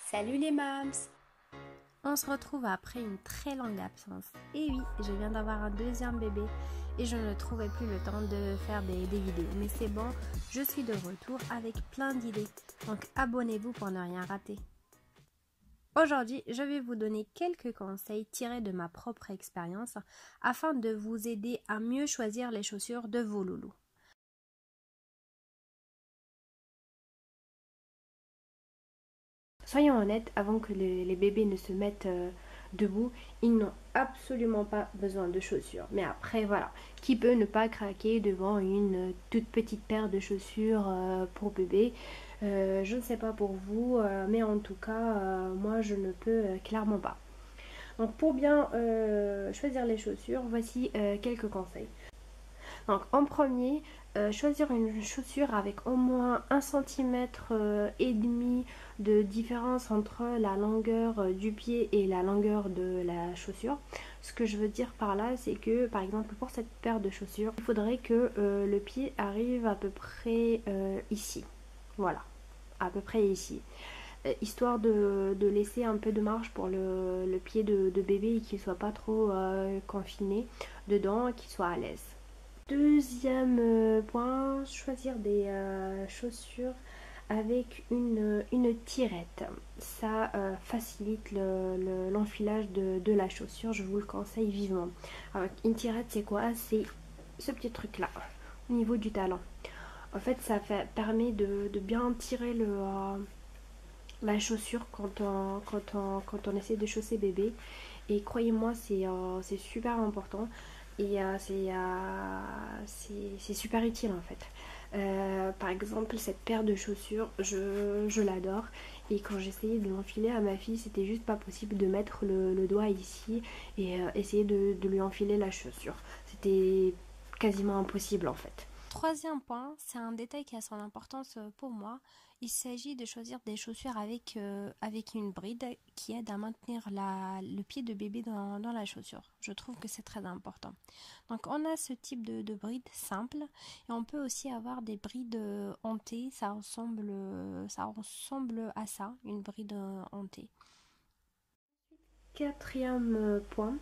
Salut les mams! On se retrouve après une très longue absence. Et oui, je viens d'avoir un deuxième bébé et je ne trouvais plus le temps de faire des vidéos. Mais c'est bon, je suis de retour avec plein d'idées. Donc abonnez-vous pour ne rien rater. Aujourd'hui, je vais vous donner quelques conseils tirés de ma propre expérience afin de vous aider à mieux choisir les chaussures de vos loulous. Soyons honnêtes, avant que les bébés ne se mettent debout, ils n'ont absolument pas besoin de chaussures. Mais après, voilà, qui peut ne pas craquer devant une toute petite paire de chaussures pour bébé? Je ne sais pas pour vous, mais en tout cas, moi je ne peux clairement pas. Donc pour bien choisir les chaussures, voici quelques conseils. Donc en premier, choisir une chaussure avec au moins 1 cm et demi de différence entre la longueur du pied et la longueur de la chaussure. Ce que je veux dire par là, c'est que par exemple pour cette paire de chaussures, il faudrait que le pied arrive à peu près ici. Voilà, à peu près ici. Histoire de laisser un peu de marge pour le pied de bébé et qu'il ne soit pas trop confiné dedans, qu'il soit à l'aise. Deuxième point, choisir des chaussures avec une tirette. Ça facilite l'enfilage de la chaussure, je vous le conseille vivement. Alors, une tirette, c'est quoi? C'est ce petit truc là, au niveau du talon. En fait, permet de bien tirer la chaussure quand on essaie de chausser bébé. Et croyez-moi, c'est super important et c'est super utile en fait. Par exemple, cette paire de chaussures, je l'adore. Et quand j'essayais de l'enfiler à ma fille, c'était juste pas possible de mettre le doigt ici et essayer de lui enfiler la chaussure. C'était quasiment impossible en fait. Troisième point, c'est un détail qui a son importance pour moi. Il s'agit de choisir des chaussures avec une bride qui aide à maintenir le pied de bébé dans la chaussure. Je trouve que c'est très important. Donc on a ce type de bride simple et on peut aussi avoir des brides hantées. Ça ressemble à ça, une bride hantée. Quatrième point,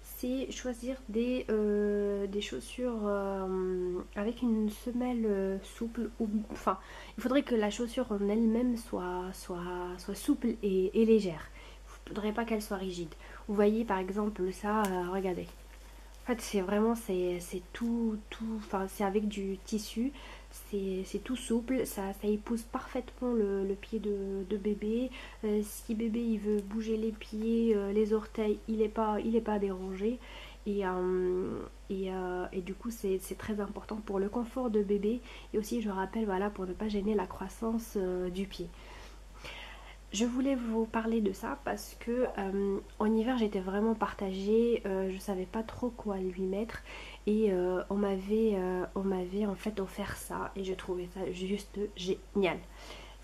c'est choisir des chaussures avec une semelle souple. Enfin, il faudrait que la chaussure en elle-même soit souple et légère. Il ne faudrait pas qu'elle soit rigide. Vous voyez par exemple ça, regardez. En fait, c'est vraiment, c'est tout, enfin, c'est avec du tissu, c'est tout souple, ça épouse parfaitement le pied de bébé. Si bébé il veut bouger les pieds, les orteils, il est pas dérangé. Et du coup, c'est très important pour le confort de bébé. Et aussi, je rappelle, voilà, pour ne pas gêner la croissance du pied. Je voulais vous parler de ça parce que en hiver j'étais vraiment partagée, je savais pas trop quoi lui mettre et on m'avait en fait offert ça et je trouvais ça juste génial.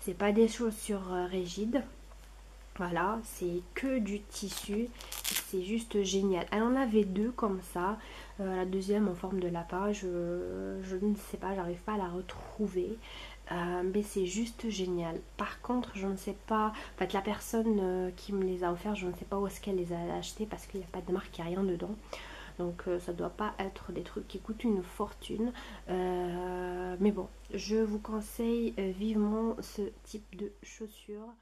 C'est pas des chaussures rigides, voilà, c'est que du tissu, c'est juste génial. Elle en avait deux comme ça, la deuxième en forme de lapin, je ne sais pas, j'arrive pas à la retrouver. Mais c'est juste génial. Par contre, je ne sais pas, en fait, la personne qui me les a offerts, je ne sais pas où est-ce qu'elle les a achetés parce qu'il n'y a pas de marque, il n'y a rien dedans. Donc ça doit pas être des trucs qui coûtent une fortune. Mais bon, je vous conseille vivement ce type de chaussures.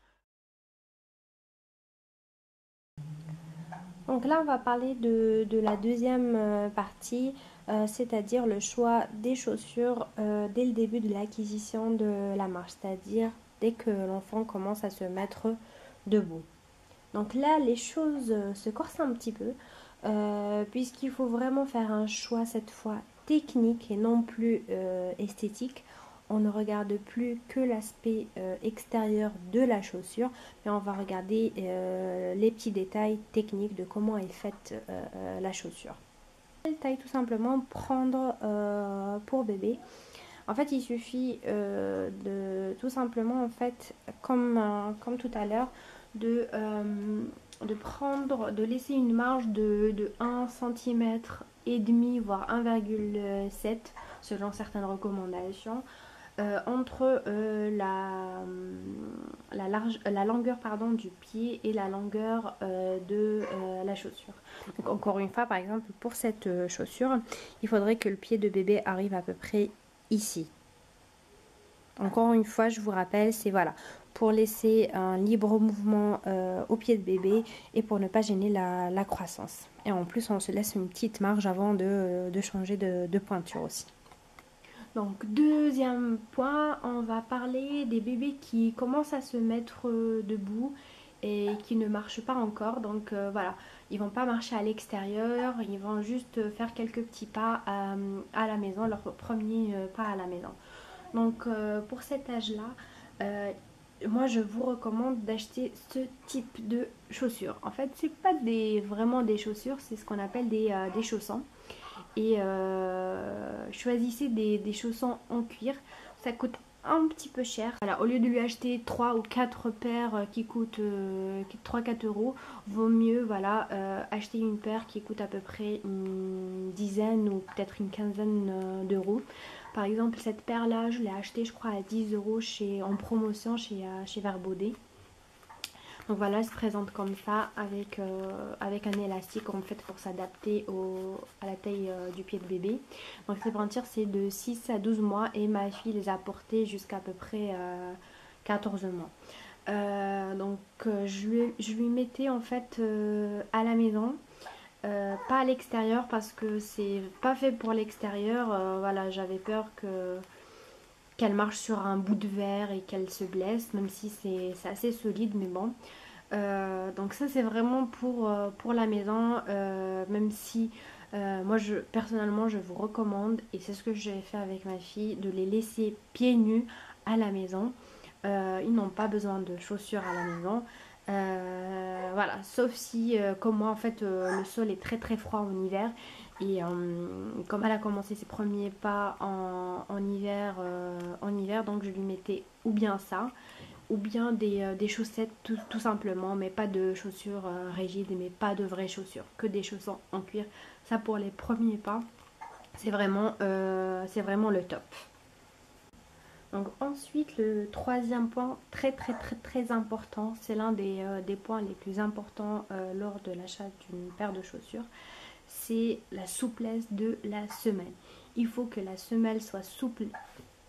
Donc là, on va parler de la deuxième partie, c'est-à-dire le choix des chaussures dès le début de l'acquisition de la marche, c'est-à-dire dès que l'enfant commence à se mettre debout. Donc là, les choses se corsent un petit peu, puisqu'il faut vraiment faire un choix cette fois technique et non plus esthétique. On ne regarde plus que l'aspect extérieur de la chaussure, mais on va regarder les petits détails techniques de comment est faite la chaussure. Quelle taille tout simplement prendre pour bébé? En fait, il suffit de tout simplement, en fait, comme tout à l'heure, de laisser une marge de 1 cm et demi, voire 1,7 selon certaines recommandations. entre la longueur pardon, du pied et la longueur de la chaussure. Donc encore une fois, par exemple, pour cette chaussure, il faudrait que le pied de bébé arrive à peu près ici. Encore une fois, je vous rappelle, c'est voilà, pour laisser un libre mouvement au pied de bébé et pour ne pas gêner la croissance. Et en plus, on se laisse une petite marge avant de changer de pointure aussi. Donc deuxième point, on va parler des bébés qui commencent à se mettre debout et qui ne marchent pas encore. Donc voilà, ils vont pas marcher à l'extérieur, ils vont juste faire quelques petits pas à la maison, leur premier pas à la maison. Donc pour cet âge-là, moi je vous recommande d'acheter ce type de chaussures. En fait, c'est pas vraiment des chaussures, c'est ce qu'on appelle des chaussons. Et choisissez des chaussons en cuir. Ça coûte un petit peu cher. Voilà, au lieu de lui acheter 3 ou 4 paires qui coûtent 3-4 euros, vaut mieux voilà, acheter une paire qui coûte à peu près une dizaine ou peut-être une quinzaine d'euros. Par exemple, cette paire-là, je l'ai achetée, je crois, à 10 euros en promotion chez Vert Baudet. Donc voilà, elle se présente comme ça avec un élastique en fait pour s'adapter à la taille du pied de bébé. Donc ces pentures c'est de 6 à 12 mois et ma fille les a portées jusqu'à peu près 14 mois. Je lui mettais en fait à la maison. Pas à l'extérieur parce que c'est pas fait pour l'extérieur. Voilà, j'avais peur qu'elle marche sur un bout de verre et qu'elle se blesse, même si c'est assez solide, mais bon. Donc ça c'est vraiment pour la maison, même si moi personnellement je vous recommande, et c'est ce que j'ai fait avec ma fille, de les laisser pieds nus à la maison. Ils n'ont pas besoin de chaussures à la maison. Voilà, sauf si comme moi en fait le sol est très très froid en hiver et comme elle a commencé ses premiers pas en hiver, donc je lui mettais ou bien ça ou bien des chaussettes tout simplement, mais pas de chaussures rigides, mais pas de vraies chaussures, que des chaussons en cuir. Ça pour les premiers pas, c'est vraiment le top. Donc ensuite le troisième point très très très très important, c'est l'un des points les plus importants lors de l'achat d'une paire de chaussures, c'est la souplesse de la semelle. Il faut que la semelle soit souple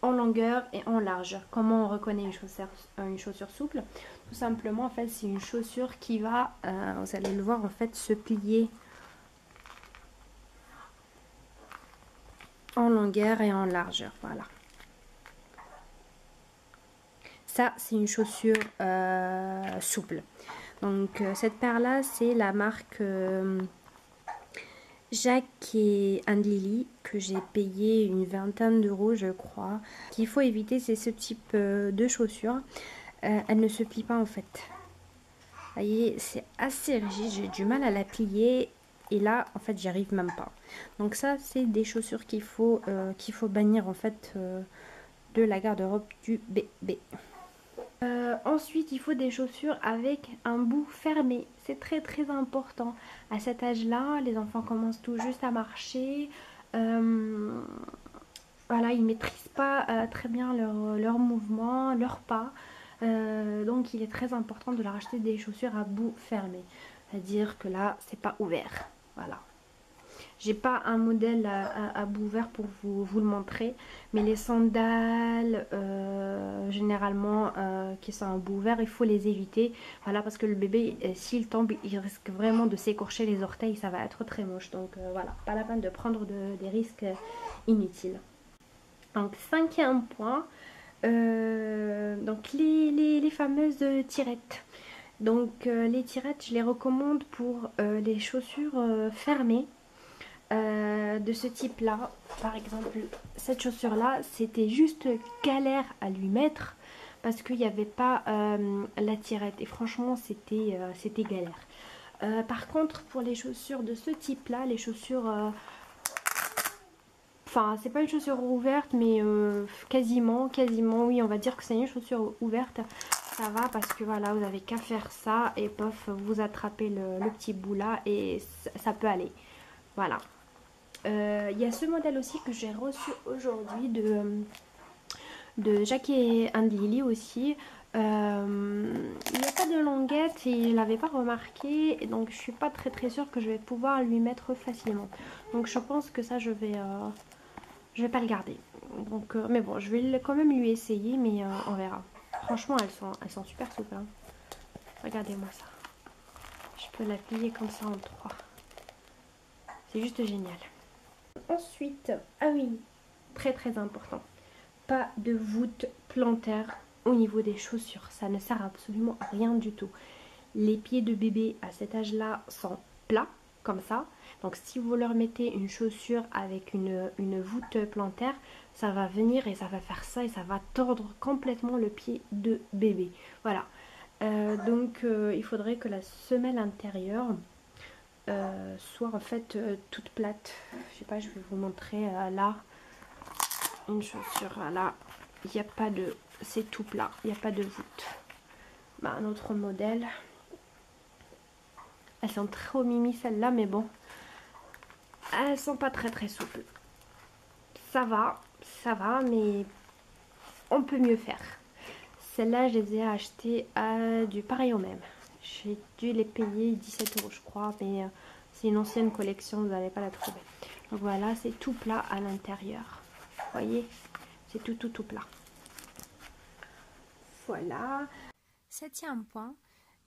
en longueur et en largeur. Comment on reconnaît une chaussure souple? Tout simplement en fait c'est une chaussure qui va, vous allez le voir en fait, se plier en longueur et en largeur, voilà. Ça, c'est une chaussure souple. Donc, cette paire-là, c'est la marque Jacques et Lily, que j'ai payé une vingtaine d'euros, je crois. Ce qu'il faut éviter, c'est ce type de chaussures. Elle ne se plie pas, en fait. Vous voyez, c'est assez rigide. J'ai du mal à la plier. Et là, en fait, j'y arrive même pas. Donc ça, c'est des chaussures qu'il faut bannir, en fait, de la garde-robe du bébé. Ensuite, il faut des chaussures avec un bout fermé. C'est très très important. À cet âge-là, les enfants commencent tout juste à marcher. Voilà, ils ne maîtrisent pas très bien leur mouvement, leurs pas. Donc, il est très important de leur acheter des chaussures à bout fermé. C'est-à-dire que là, c'est pas ouvert. Voilà. J'ai pas un modèle à bout ouvert pour vous le montrer, mais les sandales généralement qui sont à bout ouvert, il faut les éviter. Voilà, parce que le bébé, s'il tombe, il risque vraiment de s'écorcher les orteils, ça va être très moche. Donc voilà, pas la peine de prendre des risques inutiles. Donc cinquième point, donc les fameuses tirettes. Donc les tirettes, je les recommande pour les chaussures fermées. De ce type là, par exemple cette chaussure là, c'était juste galère à lui mettre parce qu'il n'y avait pas la tirette et franchement c'était galère. Par contre pour les chaussures de ce type là, les chaussures enfin c'est pas une chaussure ouverte mais quasiment oui, on va dire que c'est une chaussure ouverte. Ça va parce que voilà, vous avez qu'à faire ça et pof, vous attrapez le petit bout là et ça peut aller. Voilà. Y a ce modèle aussi que j'ai reçu aujourd'hui de Jackie and Lily aussi. Il n'y a pas de languette et il l'avait pas remarqué, et donc je suis pas très sûre que je vais pouvoir lui mettre facilement. Donc je pense que ça je vais pas le garder. Donc mais bon, je vais quand même lui essayer, mais on verra. Franchement elles sont super souples, hein. Regardez-moi ça. Je peux la plier comme ça en trois. C'est juste génial. Ensuite, ah oui, très important. Pas de voûte plantaire au niveau des chaussures. Ça ne sert absolument à rien du tout. Les pieds de bébé à cet âge-là sont plats, comme ça. Donc si vous leur mettez une chaussure avec une voûte plantaire, ça va venir et ça va faire ça et ça va tordre complètement le pied de bébé. Voilà. Donc il faudrait que la semelle intérieure soit en fait toute plate. Je sais pas, je vais vous montrer là. Une chaussure là, il n'y a pas de... c'est tout plat, il n'y a pas de voûte. Bah, un autre modèle. Elles sont trop mimi celles-là, mais bon. Elles sont pas très souples. Ça va, mais on peut mieux faire. Celles-là, je les ai achetées à du pareil au même. J'ai dû les payer 17 € je crois, mais c'est une ancienne collection, vous n'allez pas la trouver. Donc voilà, c'est tout plat à l'intérieur. Vous voyez, c'est tout plat. Voilà. 7e point,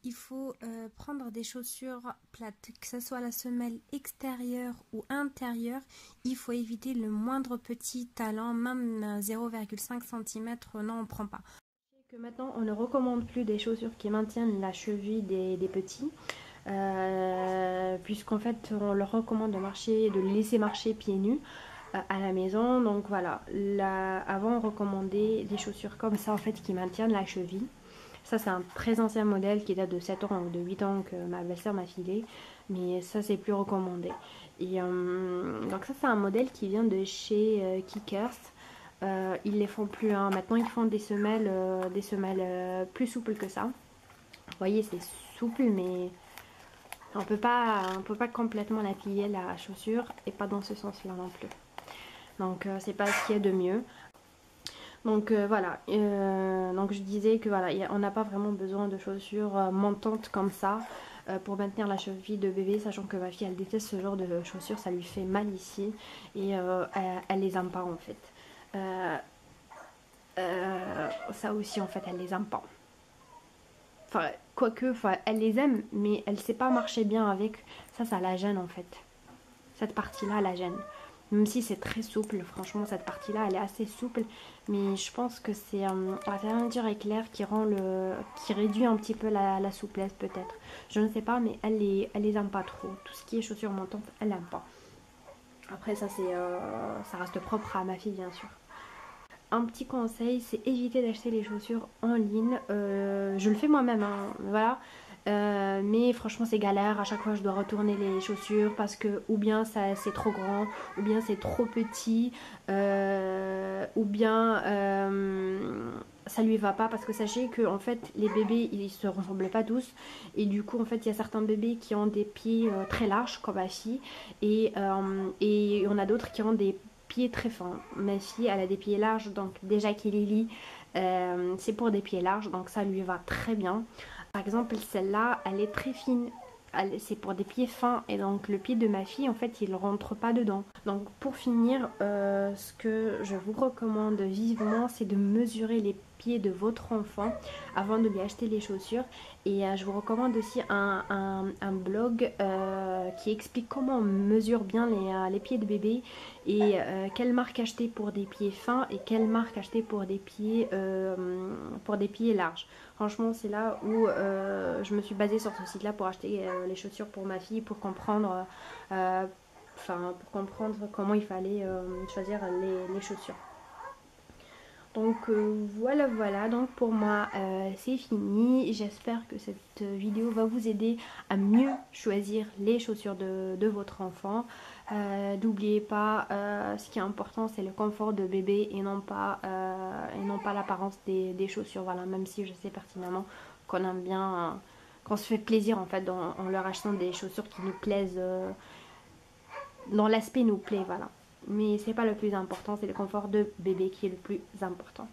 il faut prendre des chaussures plates, que ce soit la semelle extérieure ou intérieure. Il faut éviter le moindre petit talon, même 0,5 cm, non, on ne prend pas. Que maintenant, on ne recommande plus des chaussures qui maintiennent la cheville des petits. Puisqu'en fait, on leur recommande de les laisser marcher pieds nus à la maison. Donc voilà, avant on recommandait des chaussures comme ça en fait qui maintiennent la cheville. Ça c'est un très ancien modèle qui date de 7 ans ou de 8 ans que ma belle-sœur m'a filé, mais ça c'est plus recommandé. Et donc ça c'est un modèle qui vient de chez Kickers. Ils les font plus, hein. Maintenant ils font des semelles plus souples que ça. Vous voyez, c'est souple, mais on peut pas complètement la plier la chaussure, et pas dans ce sens là non plus. Donc c'est pas ce qu'il y a de mieux. Donc voilà, donc je disais que voilà, on n'a pas vraiment besoin de chaussures montantes comme ça pour maintenir la cheville de bébé, sachant que ma fille elle déteste ce genre de chaussures, ça lui fait mal ici et elle les aime pas en fait. Ça aussi en fait elle les aime pas. Enfin quoique, elle les aime, mais elle sait pas marcher bien avec. Ça la gêne en fait. Cette partie là la gêne. Même si c'est très souple, franchement cette partie là elle est assez souple, mais je pense que c'est la teinture éclair qui réduit un petit peu la souplesse peut-être. Je ne sais pas, mais elle les aime pas trop. Tout ce qui est chaussures montantes, elle n'aime pas. Après ça ça reste propre à ma fille bien sûr. Un petit conseil, c'est éviter d'acheter les chaussures en ligne. Je le fais moi-même, hein, voilà. Mais franchement c'est galère, à chaque fois je dois retourner les chaussures parce que ou bien c'est trop grand, ou bien c'est trop petit, ou bien ça lui va pas, parce que sachez que en fait les bébés ils se ressemblent pas tous, et du coup en fait il y a certains bébés qui ont des pieds très larges comme ma fille, et on a d'autres qui ont des pieds très fins. Ma fille elle a des pieds larges, donc déjà Lily c'est pour des pieds larges, donc ça lui va très bien. Par exemple celle-là elle est très fine, c'est pour des pieds fins, et donc le pied de ma fille en fait il rentre pas dedans. Donc pour finir, ce que je vous recommande vivement, c'est de mesurer les pieds de votre enfant avant de lui acheter les chaussures. Et je vous recommande aussi un blog qui explique comment on mesure bien les pieds de bébé, et quelle marque acheter pour des pieds fins et quelle marque acheter pour des pieds larges. Franchement c'est là où je me suis basée sur ce site là pour acheter les chaussures pour ma fille, pour comprendre comment il fallait choisir les chaussures. Donc voilà, donc pour moi c'est fini. J'espère que cette vidéo va vous aider à mieux choisir les chaussures de votre enfant. N'oubliez pas, ce qui est important c'est le confort de bébé, et non pas l'apparence des chaussures. Voilà, même si je sais pertinemment qu'on aime bien, qu'on se fait plaisir en fait en leur achetant des chaussures qui nous plaisent, dont l'aspect nous plaît, voilà. Mais c'est pas le plus important, c'est le confort de bébé qui est le plus important.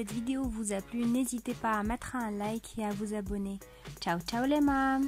cette vidéo vous a plu, n'hésitez pas à mettre un like et à vous abonner. Ciao ciao les mams!